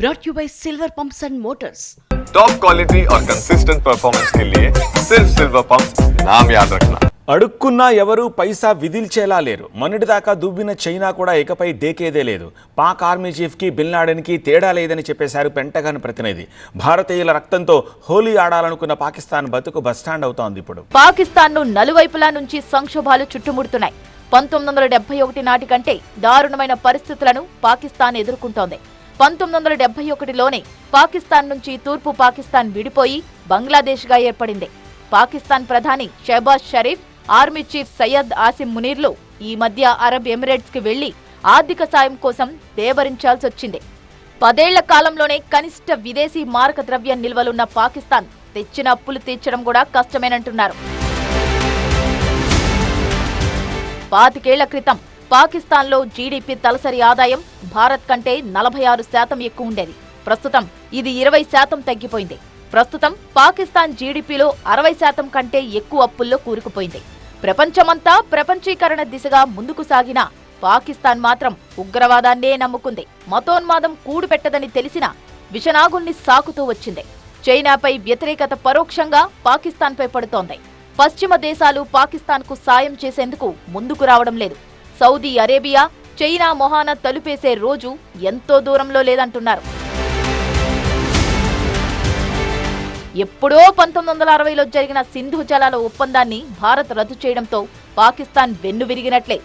brought you by Silver Pumps and Motors. Top quality और consistent performance के लिए सिर्फ सिल्वर पंप्स नाम याद रखना. అడుక్కున్నా ఎవరు పైసా విదిల్చేలా లేరు. మొన్నటిదాకా దువ్విన చైనా కూడా ఇకపై దేకేదే లేదు. పాక్ ఆర్మీ చీఫ్కి బిన్ లాడెన్కి తేడా లేదని చెప్పేశారు పెంటగాన్ ప్రతినిధి. భారతీయుల రక్తంతో హోలీ ఆడాలనుకున్న పాకిస్తాన్ బతుకు బస్టాండ్ అవుతోంది. ఇప్పుడు పాకిస్తాన్ను నలువైపులా నుంచి సంక్షోభాలు చుట్టుముడుతున్నాయి. 1971 నాటి కంటే దారుణమైన పరిస్థితులను పాకిస్తాన్ ఎదుర్కొంటోంది. 1971లోనే పాకిస్తాన్ నుంచి తూర్పు పాకిస్తాన్ విడిపోయి బంగ్లాదేశ్గా ఏర్పడింది. పాకిస్తాన్ ప్రధాని షెహబాజ్ షరీఫ్, ఆర్మీ చీఫ్ సయ్యద్ ఆసిమ్ మునీర్లు ఈ మధ్య అరబ్ ఎమిరేట్స్కి వెళ్లి ఆర్థిక సాయం కోసం దేవరించాల్సి వచ్చింది. 10 ఏళ్ల కాలంలోనే కనిష్ట విదేశీ మారక ద్రవ్య నిల్వలున్న పాకిస్తాన్ తెచ్చిన అప్పులు తీర్చడం కూడా కష్టమేనంటున్నారు. 25 ఏళ్ల క్రితం పాకిస్తాన్లో జీడీపీ తలసరి ఆదాయం భారత్ కంటే 46% ఎక్కువ ఉండేది. ప్రస్తుతం ఇది 20% తగ్గిపోయింది. ప్రస్తుతం పాకిస్తాన్ జీడీపీలో 60% కంటే ఎక్కువ అప్పుల్లో కూరుకుపోయింది. ప్రపంచమంతా ప్రపంచీకరణ దిశగా ముందుకు సాగిన పాకిస్తాన్ మాత్రం ఉగ్రవాదాన్నే నమ్ముకుంది. మతోన్మాదం కూడుపెట్టదని తెలిసిన విషనాగుల్ని సాకుతూ వచ్చింది. చైనాపై వ్యతిరేకత పరోక్షంగా పాకిస్తాన్పై పడుతోంది. పశ్చిమ దేశాలు పాకిస్తాన్కు సాయం చేసేందుకు ముందుకు రావడం లేదు. సౌదీ అరేబియా, చైనా మొహాన తలుపేసే రోజు ఎంతో దూరంలో లేదంటున్నారు. ఎప్పుడో 1960లో జరిగిన సింధు జలాల ఒప్పందాన్ని భారత్ రద్దు చేయడంతో పాకిస్తాన్ వెన్నువిరిగినట్లే.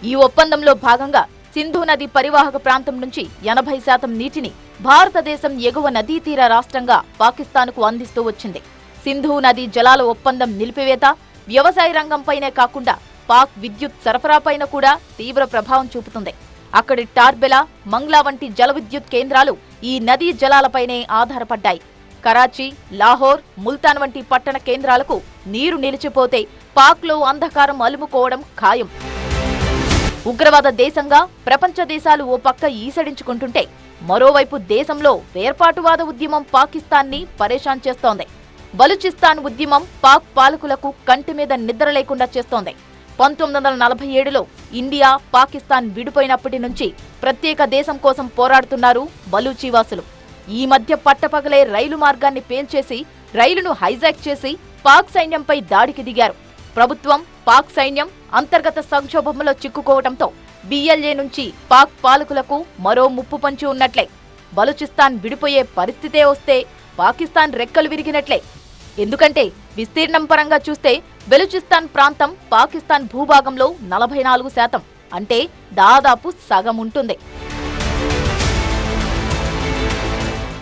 ఈ ఒప్పందంలో భాగంగా సింధు నది పరివాహక ప్రాంతం నుంచి 80% నీటిని భారతదేశం ఎగువ నదీ తీర రాష్ట్రంగా పాకిస్తాన్కు అందిస్తూ వచ్చింది. సింధు నది జలాల ఒప్పందం నిలిపివేత వ్యవసాయ రంగంపైనే కాకుండా పాక్ విద్యుత్ సరఫరాపైన కూడా తీవ్ర ప్రభావం చూపుతుంది. అక్కడి టార్బెలా, మంగ్లా వంటి జల విద్యుత్ కేంద్రాలు ఈ నదీ జలాలపైనే ఆధారపడ్డాయి. కరాచీ, లాహోర్, ముల్తాన్ వంటి పట్టణ కేంద్రాలకు నీరు నిలిచిపోతే పాక్లో అంధకారం అలుముకోవడం ఖాయం. ఉగ్రవాద దేశంగా ప్రపంచ దేశాలు ఓ పక్క ఈసడించుకుంటుంటే మరోవైపు దేశంలో వేర్పాటువాద ఉద్యమం పాకిస్తాన్ని పరేషాన్ చేస్తోంది. బలూచిస్తాన్ ఉద్యమం పాక్ పాలకులకు కంటి మీద నిద్ర లేకుండా చేస్తోంది. 1947లో ఇండియా, పాకిస్తాన్ విడిపోయినప్పటి నుంచి ప్రత్యేక దేశం కోసం పోరాడుతున్నారు బలూచివాసులు. ఈ మధ్య పట్టపగలే రైలు మార్గాన్ని పేల్చేసి రైలును హైజాక్ చేసి పాక్ సైన్యంపై దాడికి దిగారు. ప్రభుత్వం, పాక్ సైన్యం అంతర్గత సంక్షోభంలో చిక్కుకోవడంతో బిఎల్ఏ నుంచి పాక్ పాలకులకు మరో ముప్పు పంచి ఉన్నట్లే. బలూచిస్తాన్ విడిపోయే పరిస్థితే వస్తే పాకిస్తాన్ రెక్కలు విరిగినట్లే. ఎందుకంటే విస్తీర్ణం పరంగా చూస్తే బెలూచిస్తాన్ ప్రాంతం పాకిస్తాన్ భూభాగంలో 44%, అంటే దాదాపు సగం ఉంటుంది.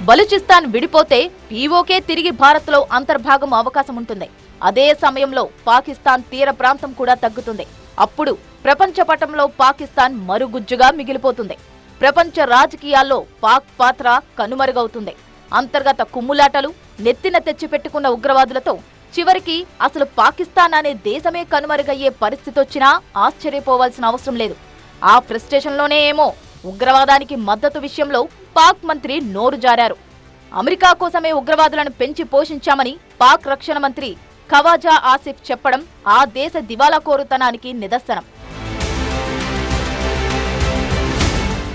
బలూచిస్తాన్ విడిపోతే పీఓకే తిరిగి భారత్లో అంతర్భాగం అవకాశం ఉంటుంది. అదే సమయంలో పాకిస్తాన్ తీర ప్రాంతం కూడా తగ్గుతుంది. అప్పుడు ప్రపంచ పటంలో పాకిస్తాన్ మరుగుజ్జుగా మిగిలిపోతుంది. ప్రపంచ రాజకీయాల్లో పాక్ పాత్ర కనుమరుగవుతుంది. అంతర్గత కుమ్ములాటలు, నెత్తిన తెచ్చిపెట్టుకున్న ఉగ్రవాదులతో చివరికి అసలు పాకిస్తాన్ అనే దేశమే కనుమరుగయ్యే పరిస్థితొచ్చినా ఆశ్చర్యపోవాల్సిన అవసరం లేదు. ఆ ఫ్రస్ట్రేషన్లోనే ఏమో ఉగ్రవాదానికి మద్దతు విషయంలో పాక్ మంత్రి నోరు జారారు. అమెరికా కోసమే ఉగ్రవాదులను పెంచి పోషించామని పాక్ రక్షణ మంత్రి ఖవాజా ఆసిఫ్ చెప్పడం ఆ దేశ దివాలాకోరుతనానికి నిదర్శనం.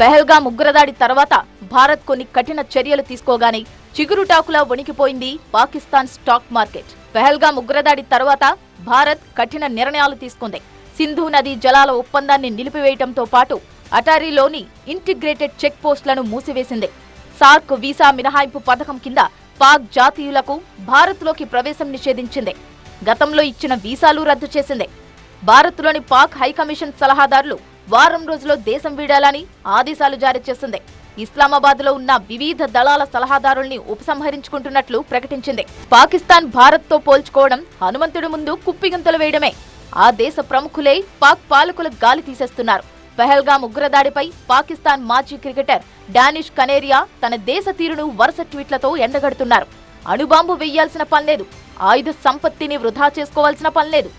పెహల్గాం ఉగ్రదాడి తర్వాత భారత్ కొన్ని కఠిన చర్యలు తీసుకోగానే చిగురుటాకులా వణికిపోయింది పాకిస్తాన్ స్టాక్ మార్కెట్. పెహల్గాం ఉగ్రదాడి తర్వాత భారత్ కఠిన నిర్ణయాలు తీసుకుంది. సింధు నదీ జలాల ఒప్పందాన్ని నిలిపివేయడంతో పాటు అటారీలోని ఇంటిగ్రేటెడ్ చెక్ పోస్టులను మూసివేసింది. సార్క్ వీసా మినహాయింపు పథకం కింద పాక్ జాతీయులకు భారత్లోకి ప్రవేశం నిషేధించింది. గతంలో ఇచ్చిన వీసాలు రద్దు చేసింది. భారత్లోని పాక్ హైకమిషన్ సలహాదారులు వారం రోజుల్లో దేశం వీడాలని ఆదేశాలు జారీ చేసింది. ఇస్లామాబాద్లో ఉన్న వివిధ దళాల సలహాదారుల్ని ఉపసంహరించుకుంటున్నట్లు ప్రకటించింది. పాకిస్తాన్ భారత్తో పోల్చుకోవడం హనుమంతుడి ముందు కుప్పిగంతులు వేయడమే. ఆ దేశ ప్రముఖులే పాక్ పాలకుల గాలి తీసేస్తున్నారు. పెహల్గాం ఉగ్రదాడిపై పాకిస్తాన్ మాజీ క్రికెటర్ డానిష్ కనేరియా తన దేశ తీరును వరుస ట్వీట్లతో ఎండగడుతున్నారు. అణుబాంబు వెయ్యాల్సిన పనిలేదు, ఆయుధ సంపత్తిని వృధా చేసుకోవాల్సిన పనిలేదు.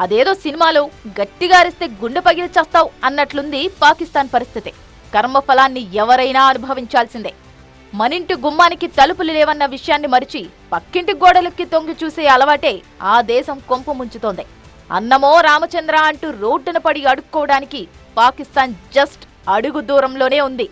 అదేదో సినిమాలో గట్టిగా అరిస్తే గుండె పగిలి చస్తావు అన్నట్లుంది పాకిస్తాన్ పరిస్థితి. కర్మఫలాన్ని ఎవరైనా అనుభవించాల్సిందే. మనింటి గుమ్మానికి తలుపులు లేవన్న విషయాన్ని మరిచి పక్కింటి గోడలెక్కి తొంగి చూసే అలవాటే ఆ దేశం కొంపు ముంచుతోంది. అన్నమో రామచంద్ర అంటూ రోడ్డున పడి అడుక్కోవడానికి పాకిస్తాన్ జస్ట్ అడుగు దూరంలోనే ఉంది.